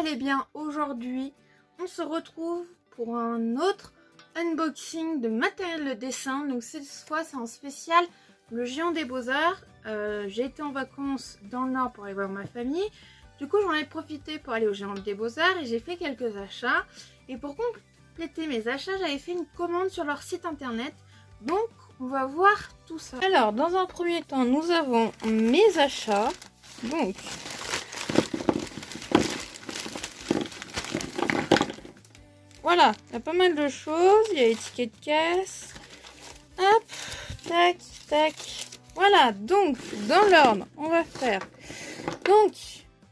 allez bien. Aujourd'hui, on se retrouve pour un autre unboxing de matériel de dessin. Donc cette fois, c'est en spécial le Géant des Beaux-Arts. J'ai été en vacances dans le Nord pour aller voir ma famille. Du coup, j'en ai profité pour aller au Géant des Beaux-Arts et j'ai fait quelques achats. Et pour compléter mes achats, j'avais fait une commande sur leur site internet. Donc, on va voir tout ça. Alors, dans un premier temps, nous avons mes achats. Donc, voilà, il y a pas mal de choses. Il y a les tickets de caisse. Hop, tac, tac. Voilà, donc, dans l'ordre, on va faire. Donc,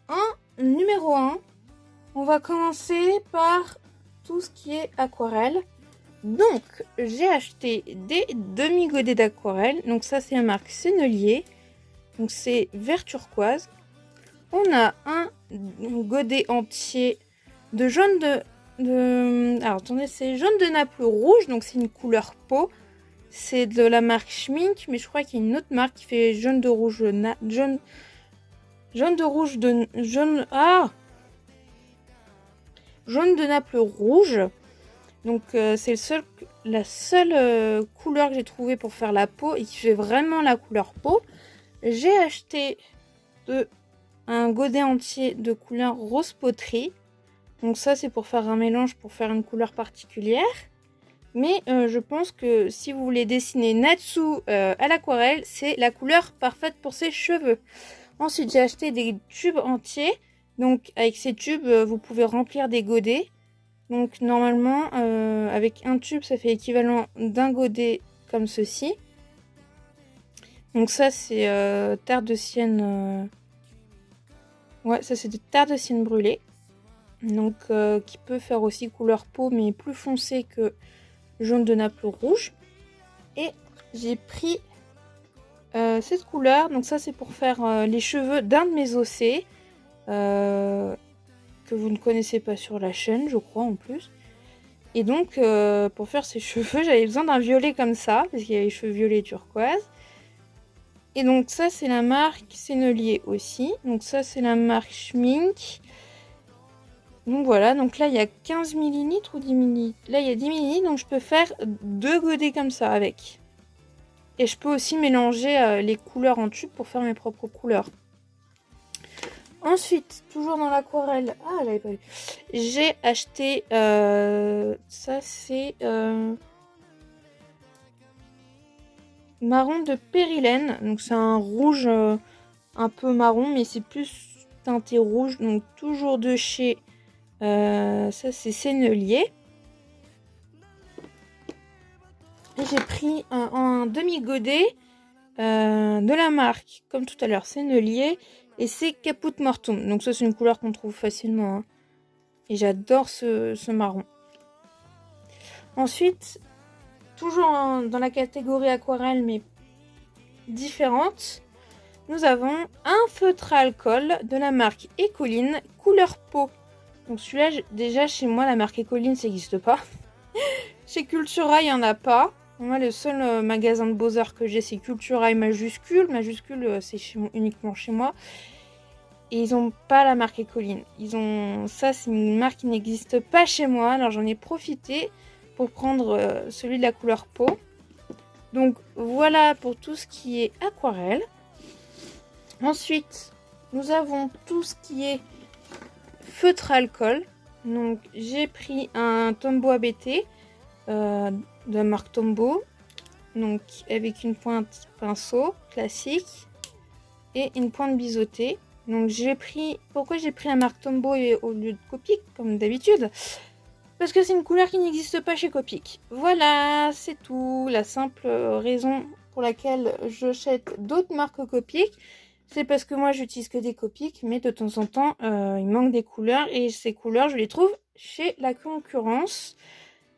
en numéro 1, on va commencer par tout ce qui est aquarelle. Donc, j'ai acheté des demi-godets d'aquarelle. Donc ça, c'est la marque Sennelier. Donc c'est vert turquoise. On a un godet entier de jaune alors attendez, c'est jaune de Naples rouge. Donc c'est une couleur peau. C'est de la marque Schmink, mais je crois qu'il y a une autre marque qui fait jaune de rouge jaune de Naples rouge. Donc c'est la seule couleur que j'ai trouvée pour faire la peau et qui fait vraiment la couleur peau. J'ai acheté un godet entier de couleur rose poterie. Donc ça c'est pour faire un mélange, pour faire une couleur particulière. Mais je pense que si vous voulez dessiner Natsu à l'aquarelle, c'est la couleur parfaite pour ses cheveux. Ensuite j'ai acheté des tubes entiers. Donc avec ces tubes vous pouvez remplir des godets. Donc normalement, avec un tube, ça fait l'équivalent d'un godet comme ceci. Donc ça, c'est terre de sienne. Ouais, ça c'est de terre de sienne brûlée. Donc qui peut faire aussi couleur peau, mais plus foncé que jaune de Naples rouge. Et j'ai pris cette couleur. Donc ça, c'est pour faire les cheveux d'un de mes ossets. Que vous ne connaissez pas sur la chaîne, je crois en plus. Et donc, pour faire ses cheveux, j'avais besoin d'un violet comme ça, parce qu'il y a les cheveux violets turquoise. Et donc ça, c'est la marque Sennelier aussi. Donc ça, c'est la marque Schmink. Donc voilà, donc là, il y a 15 ml ou 10 ml. Là, il y a 10 ml, donc je peux faire 2 godets comme ça avec. Et je peux aussi mélanger les couleurs en tube pour faire mes propres couleurs. Ensuite, toujours dans l'aquarelle, j'avais pas vu. J'ai acheté, ça c'est marron de périlène. Donc c'est un rouge un peu marron, mais c'est plus teinté rouge. Donc toujours de chez, ça c'est Sennelier. Et j'ai pris un demi-godet de la marque, comme tout à l'heure, Sennelier. Et c'est Caput Mortuum. Donc ça, c'est une couleur qu'on trouve facilement. Hein. Et j'adore ce marron. Ensuite, toujours dans la catégorie aquarelle, mais différente, nous avons un feutre à alcool de la marque Ecoline, couleur peau. Donc celui-là, déjà, chez moi, la marque Ecoline, ça n'existe pas. Chez Cultura, il n'y en a pas. Moi, le seul magasin de Beaux-Arts que j'ai, c'est Cultura et Majuscule. Majuscule, c'est uniquement chez moi. Et ils n'ont pas la marque Ecoline. Ça, c'est une marque qui n'existe pas chez moi. Alors, j'en ai profité pour prendre celui de la couleur peau. Donc, voilà pour tout ce qui est aquarelle. Ensuite, nous avons tout ce qui est feutre à alcool. Donc, j'ai pris un Tombow ABT de la marque Tombow. Donc, avec une pointe pinceau classique et une pointe biseautée. Donc pourquoi j'ai pris la marque Tombow au lieu de Copic comme d'habitude? Parce que c'est une couleur qui n'existe pas chez Copic. Voilà, c'est tout. La simple raison pour laquelle j'achète d'autres marques Copic, c'est parce que moi j'utilise que des Copic, mais de temps en temps il manque des couleurs et ces couleurs je les trouve chez la concurrence.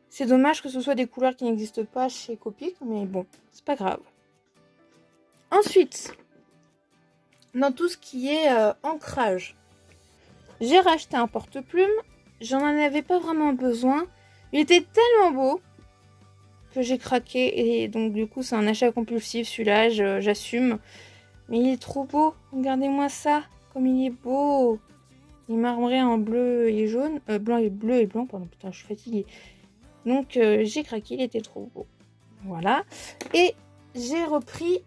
C'est dommage que ce soit des couleurs qui n'existent pas chez Copic, mais bon, c'est pas grave. Ensuite, dans tout ce qui est ancrage, j'ai racheté un porte-plume. J'en avais pas vraiment besoin. Il était tellement beau que j'ai craqué. Et donc du coup, c'est un achat compulsif celui-là, j'assume. Mais il est trop beau. Regardez-moi ça, comme il est beau. Il marbré en bleu et jaune. Blanc et bleu et blanc, pardon, putain, je suis fatiguée. Donc j'ai craqué, il était trop beau. Voilà. Et j'ai repris,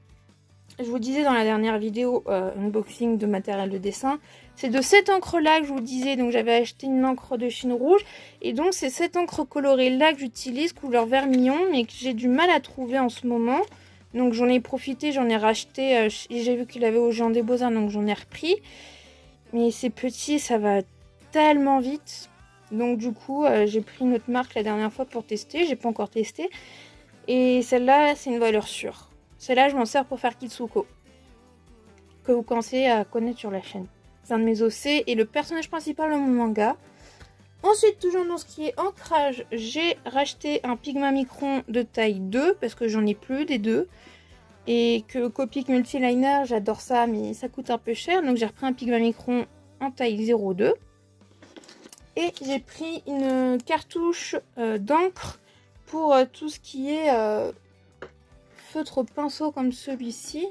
je vous disais dans la dernière vidéo, unboxing de matériel de dessin. C'est de cette encre-là que je vous disais. Donc j'avais acheté une encre de Chine rouge. Et donc c'est cette encre colorée-là que j'utilise, couleur vermillon, mais que j'ai du mal à trouver en ce moment. Donc j'en ai profité, j'en ai racheté. J'ai vu qu'il avait au Géant des Beaux-Arts, donc j'en ai repris. Mais c'est petit, ça va tellement vite. Donc du coup, j'ai pris une autre marque la dernière fois pour tester. J'ai pas encore testé. Et celle-là, c'est une valeur sûre. Celle-là, je m'en sers pour faire Kitsuko, que vous commencez à connaître sur la chaîne. C'est un de mes OC et le personnage principal de mon manga. Ensuite, toujours dans ce qui est ancrage, j'ai racheté un Pigma Micron de taille 2, parce que j'en ai plus des deux. Et que Copic Multiliner, j'adore ça, mais ça coûte un peu cher. Donc j'ai repris un Pigma Micron en taille 0,2. Et j'ai pris une cartouche d'encre pour tout ce qui est feutre pinceau comme celui-ci.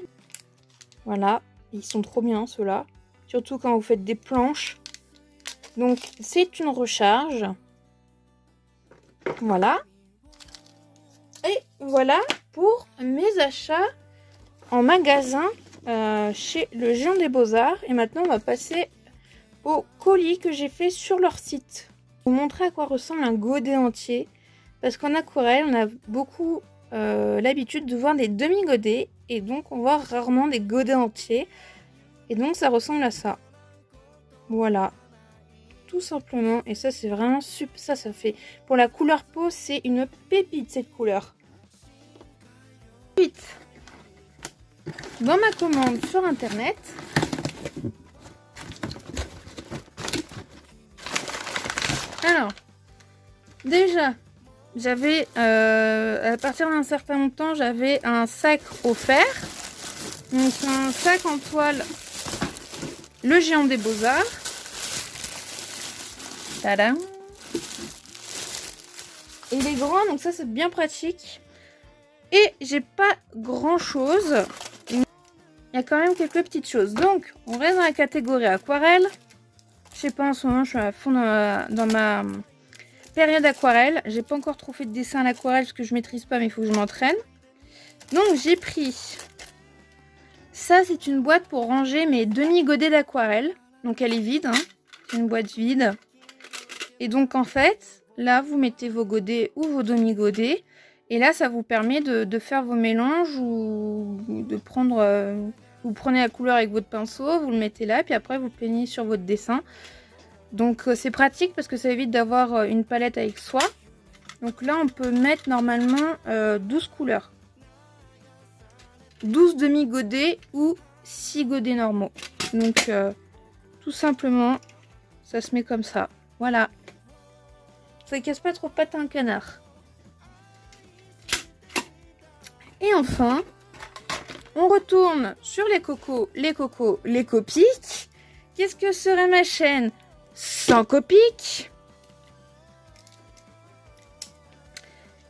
Voilà, ils sont trop bien ceux-là. Surtout quand vous faites des planches. Donc c'est une recharge. Voilà. Et voilà pour mes achats en magasin chez le Géant des Beaux-Arts. Et maintenant on va passer au colis que j'ai fait sur leur site. Je vais vous montrer à quoi ressemble un godet entier. Parce qu'en aquarelle, on a beaucoup l'habitude de voir des demi-godets. Et donc on voit rarement des godets entiers. Et donc ça ressemble à ça. Voilà. Tout simplement. Et ça c'est vraiment super. Ça fait... Pour la couleur peau, c'est une pépite cette couleur. Ensuite, dans ma commande sur internet, alors déjà j'avais à partir d'un certain montant, j'avais un sac offert. Donc un sac en toile le Géant des Beaux-Arts. Tadam. Et il est grand, donc ça c'est bien pratique. Et j'ai pas grand chose. Il y a quand même quelques petites choses. Donc on reste dans la catégorie aquarelle. Je sais pas, en ce moment je suis à fond dans ma période aquarelle. J'ai pas encore trop fait de dessin à l'aquarelle parce que je maîtrise pas, mais il faut que je m'entraîne. Donc j'ai pris ça, c'est une boîte pour ranger mes demi-godets d'aquarelle. Donc elle est vide, hein. C'est une boîte vide. Et donc en fait, là vous mettez vos godets ou vos demi-godets. Et là ça vous permet de faire vos mélanges ou de prendre... vous prenez la couleur avec votre pinceau, vous le mettez là, puis après vous le peignez sur votre dessin. Donc c'est pratique parce que ça évite d'avoir une palette avec soi. Donc là on peut mettre normalement 12 couleurs. 12 demi-godets ou 6 godets normaux. Donc tout simplement, ça se met comme ça. Voilà. Ça casse pas trop pattes à un canard. Et enfin, on retourne sur les cocos, les copics. Qu'est-ce que serait ma chaîne sans copics?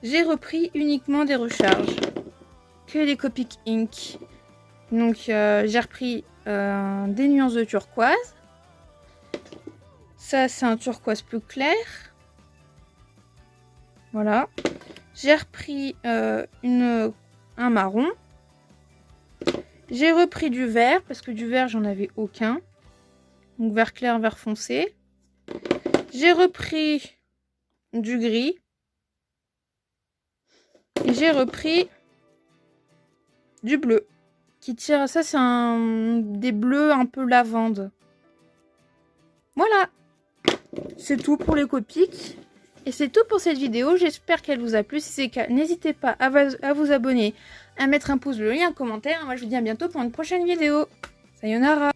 J'ai repris uniquement des recharges. Que des Copic Ink. Donc j'ai repris des nuances de turquoise. Ça c'est un turquoise plus clair. Voilà. J'ai repris un marron. J'ai repris du vert parce que du vert j'en avais aucun. Donc vert clair, vert foncé. J'ai repris du gris. Et j'ai repris du bleu. Qui tire, ça c'est des bleus un peu lavande. Voilà. C'est tout pour les copics. Et c'est tout pour cette vidéo. J'espère qu'elle vous a plu. Si c'est le cas, n'hésitez pas à vous abonner, à mettre un pouce bleu et un commentaire. Moi je vous dis à bientôt pour une prochaine vidéo. Sayonara.